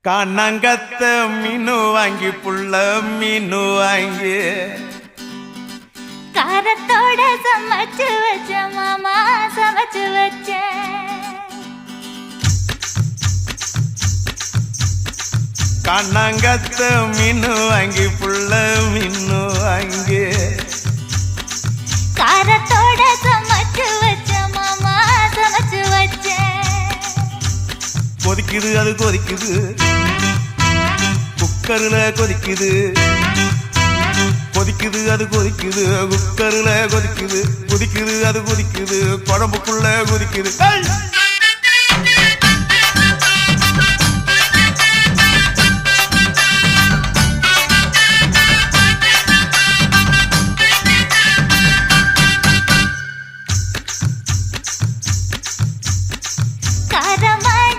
கண்ணங்கத்த மீனு வாங்கி புள்ள மீனு வாங்கி காரத்தோட சமைச்சு வச்ச மாமா சமைச்சு வச்ச கண்ணங்கத்த மீனு வாங்கி புள்ள மீனு வாங்கி காரத்தோட சமைச்சு வச்ச மாமா சமைச்சு வச்ச கொதிக்குது அது கொதிக்குது குக்கர்ல கொதிக்குது கொதிக்குது அது கொதிக்குது குக்கர்ல கொதிக்குது கொதிக்குது அது கொதிக்குது குழம்புக்குள்ள கொதிக்குது